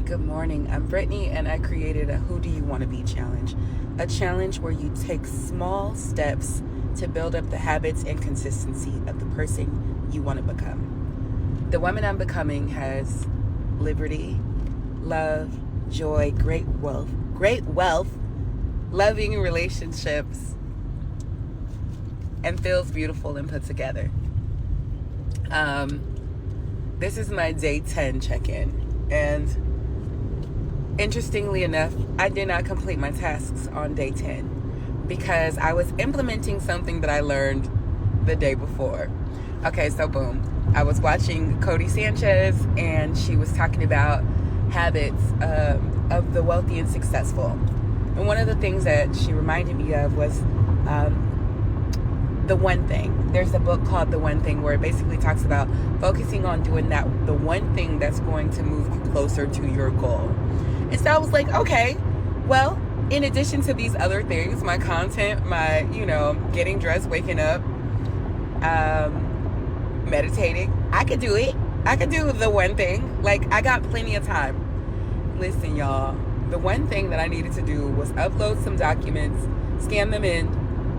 Good morning. I'm Brittany, and I created a Who Do You Want to Be challenge. A challenge where you take small steps to build up the habits and consistency of the person you want to become. The woman I'm becoming has liberty, love, joy, great wealth, loving relationships, and feels beautiful and put together. This is my day 10 check-in, and interestingly enough, I did not complete my tasks on day 10 because I was implementing something that I learned the day before. Okay, so boom. I was watching Codie Sanchez, and she was talking about habits of the wealthy and successful. And one of the things that she reminded me of was the one thing. There's a book called The One Thing where it basically talks about focusing on doing the one thing that's going to move you closer to your goal. And so I was like, okay, well, in addition to these other things, my content, my, getting dressed, waking up, meditating, I could do it. I could do the one thing. Like, I got plenty of time. Listen, y'all, the one thing that I needed to do was upload some documents, scan them in,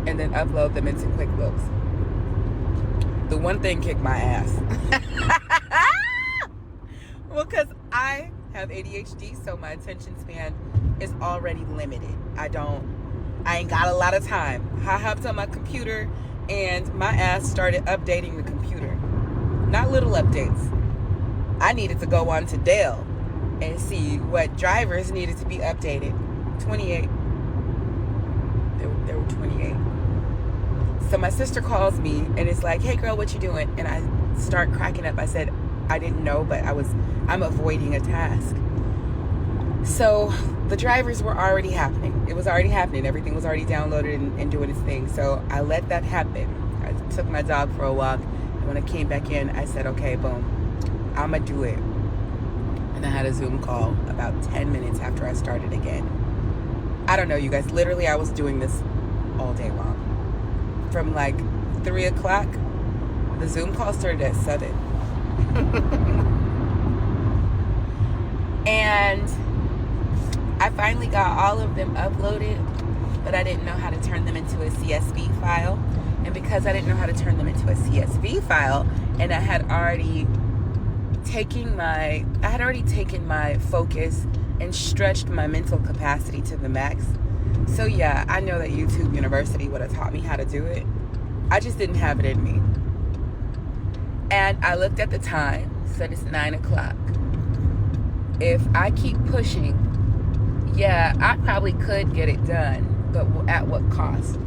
and then upload them into QuickBooks. The one thing kicked my ass. Well, because I have ADHD, so my attention span is already limited. I ain't got a lot of time. I hopped on my computer, and my ass started updating the computer. Not little updates. I needed to go on to Dell and see what drivers needed to be updated. 28. There were 28. So my sister calls me and is like, hey girl, what you doing? And I start cracking up. I said, I didn't know, but I'm avoiding a task. So the drivers were already happening. It was already happening. Everything was already downloaded and doing its thing. So I let that happen. I took my dog for a walk. And when I came back in, I said, okay, boom, I'm going to do it. And I had a Zoom call about 10 minutes after I started again. I don't know, you guys. Literally, I was doing this all day long. From like 3 o'clock, the Zoom call started at 7. And I finally got all of them uploaded, but I didn't know how to turn them into a CSV file. And because I didn't know how to turn them into a CSV file, and I had already taken my focus and stretched my mental capacity to the max. So yeah, I know that YouTube University would have taught me how to do it. I just didn't have it in me. And I looked at the time, said it's 9 o'clock. If I keep pushing, yeah, I probably could get it done, but at what cost?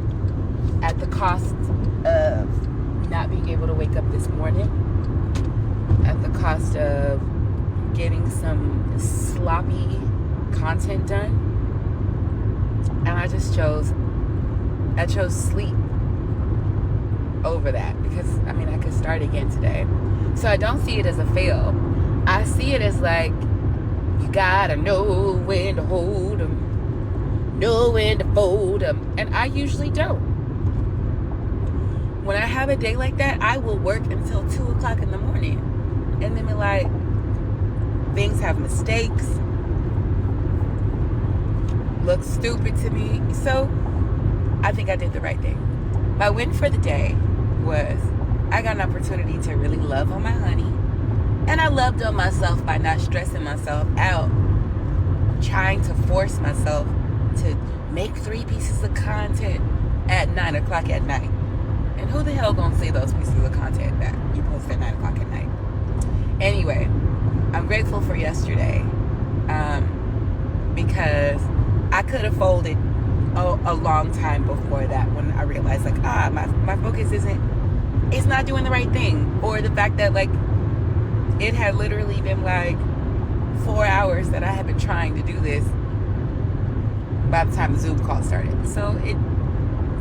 At the cost of not being able to wake up this morning, at the cost of getting some sloppy content done. And I chose sleep over that because, I could start again today. So I don't see it as a fail. I see it as like, you gotta know when to hold 'em, know when to fold 'em. And I usually don't. When I have a day like that, I will work until 2 o'clock in the morning. And then be like, things have mistakes, look stupid to me. So I think I did the right thing. My win for the day was I got an opportunity to really love on my honey. And I loved on myself by not stressing myself out, trying to force myself to make 3 pieces of content at 9 o'clock at night. And who the hell gonna see those pieces of content that you post at 9 o'clock at night? Anyway, I'm grateful for yesterday because I could have folded a long time before that when I realized my focus it's not doing the right thing, or the fact that it had literally been 4 hours that I had been trying to do this by the time the Zoom call started. So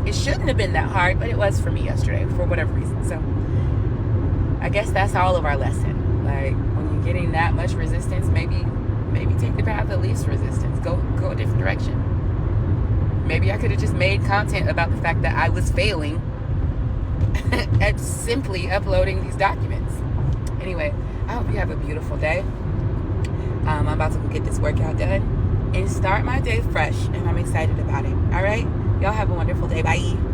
it shouldn't have been that hard, but it was for me yesterday for whatever reason. So I guess that's all of our lesson. When you're getting that much resistance, maybe take the path of least resistance. Go a different direction. Maybe I could have just made content about the fact that I was failing at simply uploading these documents. Anyway, I hope you have a beautiful day. I'm about to go get this workout done and start my day fresh, and I'm excited about it. All right? Y'all have a wonderful day. Bye.